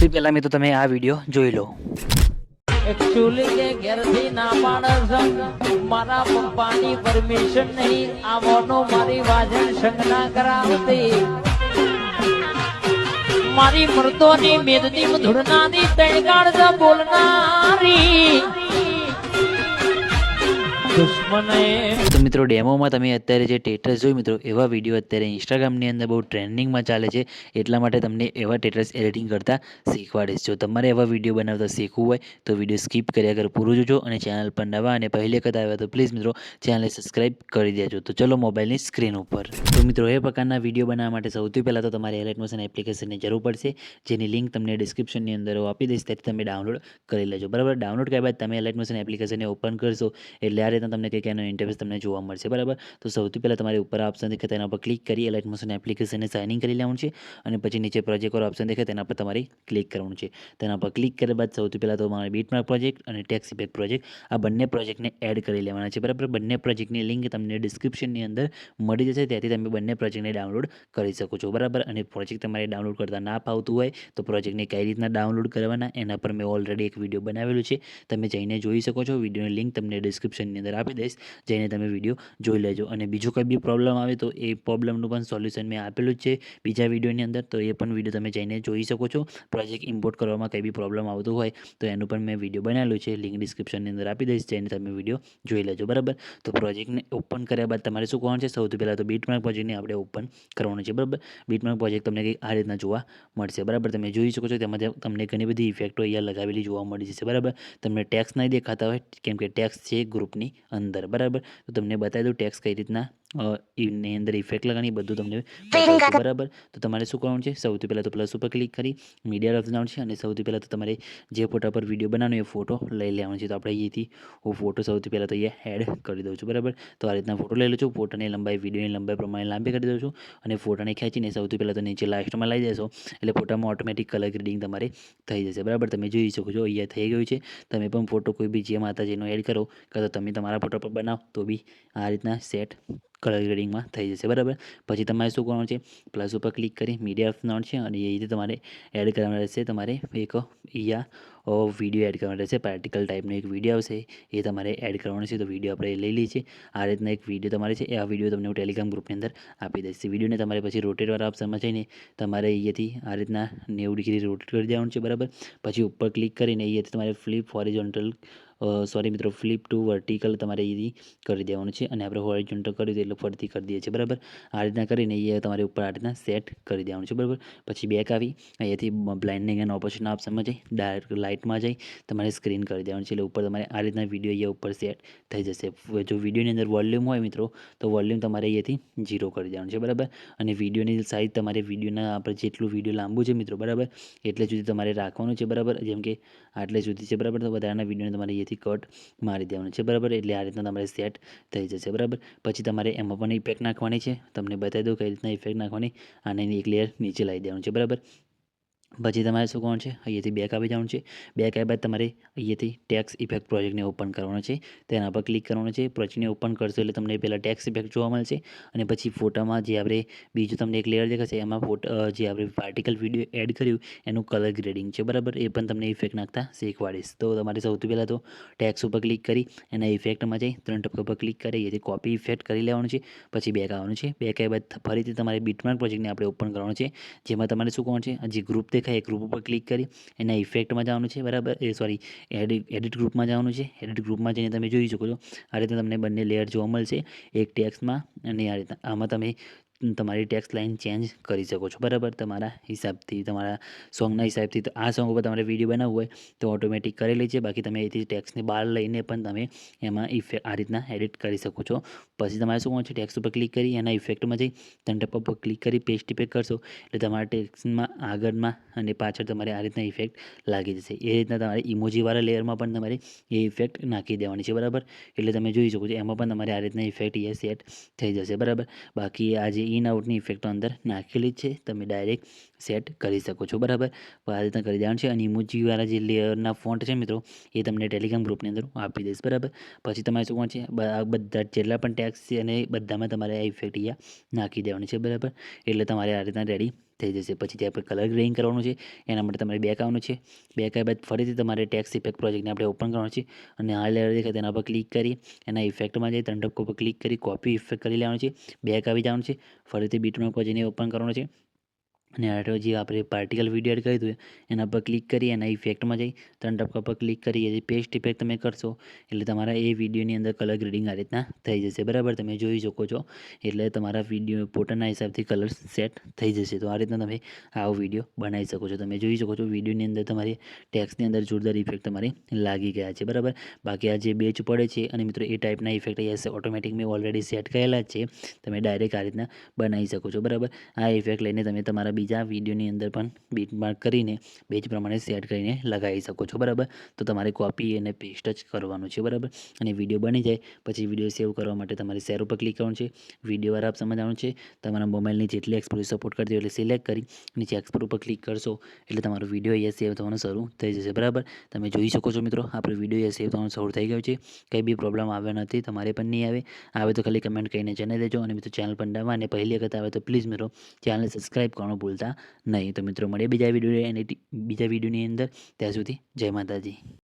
સૌથી પહેલાં મિત્રો તમે આ વિડીયો જોઈ લો. એકચ્યુઅલી કે ઘેરથી ના પાડે મારા પપ્પાની પરમિશન નહીં આવવાનો મારી વાજણ સંજ્ઞા કરાવતી મારી મૃતોની મેદની ધૂળનાની તણકાળ બોલનારી તો મિત્રો ડેમોમાં તમે અત્યારે જે ટેટસ જોયું મિત્રો એવા વિડીયો અત્યારે ઇન્સ્ટાગ્રામની અંદર બહુ ટ્રેન્ડિંગમાં ચાલે છે. એટલા માટે તમને એવા ટેટસ એડિટિંગ કરતા શીખવાડીશ. જો તમારે એવા વિડીયો બનાવતા શીખવું હોય તો વિડીયો સ્કીપ કર્યા કર પૂરું જોજો, અને ચેનલ પર નવા અને પહેલી વખત આવ્યા તો પ્લીઝ મિત્રો ચેનલને સબસ્ક્રાઈબ કરી દેજો. તો ચલો મોબાઈલની સ્ક્રીન ઉપર. તો મિત્રો એ પ્રકારના વિડીયો બનાવવા માટે સૌથી પહેલાં તો તમારે એલાઇટ મોશન એપ્લિકેશનની જરૂર પડશે, જેની લિંક તમને ડિસ્ક્રિપ્શનની અંદર આપી દઈશ, ત્યાંથી તમે ડાઉનલોડ કરી લેજો. બરાબર, ડાઉનલોડ કર્યા બાદ તમે એલાઇટ મોશન એપ્લિકેશનને ઓપન કરશો એટલે આ રીતના તમને કંઈક એનો ઇન્ટરફેસ તમને જોવા મળશે. બરાબર, તો સૌથી પહેલાં તમારે ઉપર ઓપ્શન દેખાય તેના પર ક્લિક કરી એલાઇટ મોશન એપ્લિકેશનને સાઇન ઇન કરી લેવાનું છે, અને પછી નીચે પ્રોજેક્ટ પર ઓપ્શન દેખાય તેના પર તમારે ક્લિક કરવાનું છે. તેના પર ક્લિક કર્યા બાદ સૌથી પહેલાં તમારે બીટમાર્ક પ્રોજેક્ટ અને ટેક્સ ઇફેક્ટ પ્રોજેક્ટ આ બંને પ્રોજેક્ટને એડ કરી લેવાના છે. બરાબર, બંને પ્રોજેક્ટની લિંક તમને ડિસ્ક્રિપ્શનની અંદર મળી જશે, ત્યાંથી તમે બંને પ્રોજેક્ટને ડાઉનલોડ કરી શકો છો. બરાબર, અને પ્રોજેક્ટ તમારે ડાઉનલોડ કરતા ના ફાવતું હોય તો પ્રોજેક્ટને કઈ રીતના ડાઉનલોડ કરવાના એના પર મેં ઓલરેડી એક વિડીયો બનાવેલું છે, તમે જઈને જોઈ શકો છો. વિડીયોની લિંક તમને ડિસ્ક્રિપ્શનની અંદર આપી દઈશ, જઈને તમે વિડીયો જોઈ લેજો. અને બીજો કંઈ બી પ્રોબ્લેમ આવે તો એ પ્રોબ્લેમનું પણ સોલ્યુશન મેં આપેલું જ છે બીજા વિડીયોની અંદર, તો એ પણ વિડીયો તમે જઈને જોઈ શકો છો. પ્રોજેક્ટ ઇમ્પોર્ટ કરવામાં કંઈ બી પ્રોબ્લેમ આવતું હોય તો એનું પણ મેં વિડીયો બનાવેલું છે, લિંક ડિસ્ક્રિપ્શનની અંદર આપી દઈશ, જઈને તમે વિડીયો જોઈ લેજો. બરાબર, તો પ્રોજેક્ટને ઓપન કર્યા બાદ તમારે શું કરવાનું છે, સૌથી પહેલાં તો બીટમાર્ક પ્રોજેક્ટને આપણે ઓપન કરવાનું છે. બરાબર, બીટમાર્ક પ્રોજેક્ટ તમને કંઈક આ રીતના જોવા મળશે. બરાબર, તમે જોઈ શકો છો તેમાં તમને ઘણી બધી ઇફેક્ટો અહીંયા લગાવેલી જોવા મળી જશે. બરાબર, તમને ટેક્સ નહીં દેખાતા હોય કેમ કે ટેક્સ છે ગ્રુપની અંદર. બરાબર, તો તમને બતાવી દઉં ટેક્સ કઈ રીતના એની અંદર ઇફેક્ટ લગાવવાની બધું તમને બતાવું છું. બરાબર, તો તમારે શું કરવાનું છે, સૌથી પહેલાં તો પ્લસ ઉપર ક્લિક કરી મીડિયા ઓપ્શન જવાનું છે, અને સૌથી પહેલાં તો તમારે જે ફોટા પર વિડીયો બનાવવાનો એ ફોટો લઈ લેવાનો છે. તો આપણે અહીંથી હું ફોટો સૌથી પહેલાં તો અહીંયા એડ કરી દઉં છું. બરાબર, તો આ રીતના ફોટો લઈ લઉં છું. ફોટાની લંબાઈ વિડીયોની લંબાઈ પ્રમાણે લાંબી કરી દઉં છું, અને ફોટાને ખેંચીને સૌથી પહેલાં તો નીચે લાસ્ટમાં લઈ જશો એટલે ફોટામાં ઓટોમેટિક કલર ગ્રેડિંગ તમારે થઈ જશે. બરાબર, તમે જોઈ શકો છો અહીંયા થઈ ગયું છે. તમે પણ ફોટો કોઈ બી જે માતાજીનો એડ કરો કાં તો તમે તમારા ફોટો પર બનાવો તો બી આ રીતના સેટ કલર ગ્રેડિંગમાં થઈ જશે. બરાબર, પછી તમારે શું કરવાનું છે, પ્લસ ઉપર ક્લિક કરી મીડિયા ઓપ્શન છે, અને એ રીતે તમારે એડ કરવાનું રહેશે. તમારે એક અહીંયા વિડીયો એડ કરવાનો રહેશે, પાર્ટિકલ ટાઈપનો એક વિડીયો આવશે એ તમારે એડ કરવાનો છે. તો વિડીયો આપણે લઈ લઈએ છીએ. આ રીતના એક વિડીયો તમારે છે, આ વિડીયો તમને હું ટેલિગ્રામ ગ્રુપની અંદર આપી દઈશ. વિડીયોને તમારે પછી રોટેટવાળા ઓપ્શનમાં જઈને તમારે અહીંયાથી આ રીતના 90 ડિગ્રી રોટેટ કરી દેવાનું છે. બરાબર, પછી ઉપર ક્લિક કરીને અહીંયાથી તમારે ફ્લિપ હોરિઝોન્ટલ મિત્રો ફ્લિપ ટુ વર્ટિકલ તમારે અહીંથી કરી દેવાનું છે, અને આપણે હોરિઝોન્ટલ કરી દઈએ એટલે ફરતી કરી દઈએ છીએ. બરાબર, આ રીતના કરીને એ તમારે ઉપર આ રીતના સેટ કરી દેવાનું છે. બરાબર, પછી બેક આવી અહીંયાથી બ્લાઇન્ડિંગ એન્ડ ઓપોઝિશન ઓપ્શનમાં જઈ ડાયરેક્ટ લાઇટમાં જઈ તમારે સ્ક્રીન કરી દેવાનું છે, એટલે ઉપર તમારે આ રીતના વિડીયો અહીંયા ઉપર સેટ થઈ જશે. જો વિડીયોની અંદર વોલ્યુમ હોય મિત્રો તો વોલ્યુમ તમારે અહીંયાથી 0 કરી દેવાનું છે. બરાબર, અને વિડીયોની સાઇઝ તમારે વિડીયોના આપણે જેટલું વિડીયો લાંબુ છે મિત્રો બરાબર એટલે સુધી તમારે રાખવાનું છે. બરાબર, જેમ કે આટલે સુધી છે. બરાબર, તો વધારાના વિડીયોને તમારે અહીંયાથી કટ મારી દેવાનું છે. બરાબર, એટલે આ રીતના તમારે સેટ થઈ જશે. બરાબર, પછી તમારે એમાં પણ ઇફેક્ટ નાખવાની છે, તમને બતાવી દઉં કઈ રીતના ઇફેક્ટ નાખવાની. આને એક લેયર નીચે લાવી દેવાનું છે. બરાબર, પછી તમારે શું કરવાનું છે, અહીંયાથી બેક આવી જવાનું છે. બેક આવ્યા બાદ તમારે અહીંયાથી ટેક્સ ઇફેક્ટ પ્રોજેક્ટને ઓપન કરવાનો છે, તેના પર ક્લિક કરવાનું છે. પ્રોજેક્ટને ઓપન કરશો એટલે તમને પહેલાં ટેક્સ ઇફેક્ટ જોવા મળશે, અને પછી ફોટામાં જે આપણે બીજું તમને એક લેયર દેખાશે એમાં જે આપણે પાર્ટિકલ વિડીયો એડ કર્યું એનું કલર ગ્રેડિંગ છે. બરાબર, એ પણ તમને ઇફેક્ટ નાખતા શીખવાડીશ. તો તમારે સૌથી પહેલાં તો ટેક્સ ઉપર ક્લિક કરી એના ઇફેક્ટમાં જઈ 3 ટપકા પર ક્લિક કરી અહીંયાથી કોપી ઇફેક્ટ કરી લેવાનું છે. પછી બેક આવવાનું છે. બેક આવ્યા બાદ ફરીથી તમારે બીટમાર્ક પ્રોજેક્ટને આપણે ઓપન કરવાનું છે, જેમાં તમારે શું કરવાનું છે, જે ગ્રુપ દેખાય એ ગ્રુપ ઉપર ક્લિક કરી એના ઇફેક્ટમાં જવાનું છે. બરાબર, એડિટ ગ્રુપમાં જવાનું છે. એડિટ ગ્રુપમાં જઈને તમે જોઈ શકો છો આ રીતે તમને બંને લેયર જોવા મળશે, એક ટેક્સમાં અને આ રીતના. આમાં તમે તમારી ટેક્સ લાઇન ચેન્જ કરી શકો છો. બરાબર, તમારા હિસાબથી તમારા સોંગના હિસાબથી. તો આ સોંગ ઉપર તમારે વિડીયો બનાવવું હોય તો ઓટોમેટિક કરેલી છે, બાકી તમે એથી ટેક્સને બહાર લઈને પણ તમે એમાં ઇફેક્ટ આ રીતના એડિટ કરી શકો છો. પછી તમારે શું કરવાનું છે, ટેક્સ ઉપર ક્લિક કરી એના ઇફેક્ટમાં જઈ 3 ટપકા પર ક્લિક કરી પેસ્ટ ઇફેક્ટ કરશો એટલે તમારા ટેક્સમાં આગળમાં અને પાછળ તમારે આ રીતના ઇફેક્ટ લાગી જશે. એ રીતના તમારે ઇમોજીવાળા લેયરમાં પણ તમારે એ ઇફેક્ટ નાખી દેવાની છે. બરાબર, એટલે તમે જોઈ શકો છો એમાં પણ તમારે આ રીતના ઇફેક્ટ એ સેટ થઈ જશે. બરાબર, બાકી આ જે ઇન આઉટની ઇફેક્ટો અંદર નાખેલી જ છે, તમે ડાયરેક્ટ સેટ કરી શકો છો. બરાબર, આ રીતના કરી દેવાનું છે. અને ઇમોજીવાળા જે લેયરના ફોન્ટ છે મિત્રો એ તમને ટેલિગ્રામ ગ્રુપની અંદર આપી દઈશ. બરાબર, પછી તમારે શું કરવાનું છે, બધા જેટલા પણ ટેક્સ છે અને બધામાં તમારે આ ઇફેક્ટ અહીંયા નાખી દેવાની છે. બરાબર, એટલે તમારે આ રીતના રેડી થઈ જશે. પછી ત્યાં આપણે કલર ગ્રેડિંગ કરવાનું છે, એના માટે તમારે બેક આવવાનું છે. બેક આવ્યા બાદ ફરીથી તમારે ટેક્સ ઇફેક્ટ પ્રોજેક્ટને આપણે ઓપન કરવાનું છે અને આ લેયર દેખાય તેના પર ક્લિક કરી એના ઇફેક્ટમાં જઈ 3 ડોટ પર ક્લિક કરી કોપી ઇફેક્ટ કરી લેવાનું છે. બેક આવી જવાનું છે, ફરીથી બીટમાર્ક પર જઈને ઓપન કરવાનું છે અને આ જે આપણે પાર્ટિકલ વિડીયો એડ કર્યું હતું એના પર ક્લિક કરી એના ઇફેક્ટમાં જઈ 3 ટપકા પર ક્લિક કરી એ જે પેસ્ટ ઇફેક્ટ તમે કરશો એટલે તમારા એ વિડીયોની અંદર કલર ગ્રેડિંગ આ રીતના થઈ જશે. બરાબર, તમે જોઈ શકો છો. એટલે તમારા વિડીયો ફોટાના હિસાબથી કલર સેટ થઈ જશે. તો આ રીતના તમે આવો વિડીયો બનાવી શકો છો. તમે જોઈ શકો છો વિડીયોની અંદર તમારી ટેક્સની અંદર જોરદાર ઇફેક્ટ તમારે લાગી ગયા છે. બરાબર, બાકી આ જે બેચ પડે છે અને મિત્રો એ ટાઈપના ઇફેક્ટ અહીંયા ઓટોમેટિક મેં ઓલરેડી સેટ કરેલા જ છે. તમે ડાયરેક્ટ આ રીતના બનાવી શકો છો. બરાબર, આ ઇફેક્ટ લઈને તમે તમારા બીજા વિડીયોની અંદર પણ બીટમાર્ક કરીને બેચ પ્રમાણે સેટ કરીને લગાવી શકો છો. બરાબર, તો તમારે કોપી અને પેસ્ટ જ કરવાનું છે. બરાબર, અને વિડીયો બની જાય પછી વિડીયો સેવ કરવા માટે તમારે શેર ઉપર ક્લિક કરવાનું છે. વિડીયો વાર આપ સમજવાનું છે. તમારા મોબાઈલની જેટલી એક્સપોર્ટ સપોર્ટ કરતી હોય એટલે સિલેક્ટ કરી નીચે એક્સપોર્ટ ઉપર ક્લિક કરશો એટલે તમારો વિડીયો અહીંયા સેવ થવાનું શરૂ થઈ જશે. બરાબર, તમે જોઈ શકો છો મિત્રો આપણો વિડીયો અહીંયા સેવ થવાનું શરૂ થઈ ગયો છે. કંઈ બી પ્રોબ્લેમ આવ્યો નથી, તમારે પણ નહીં આવે તો ખાલી કમેન્ટ કરીને જણાવી દેજો. અને મિત્રો ચેનલ પર નવા અને પહેલી વખત આવે તો પ્લીઝ મિત્રો ચેનલને સબસ્ક્રાઈબ કરવાનું ભૂલતા નહીં. તો મિત્રો મળીએ બીજા વિડીયોની અંદર. ત્યાં સુધી જય માતાજી.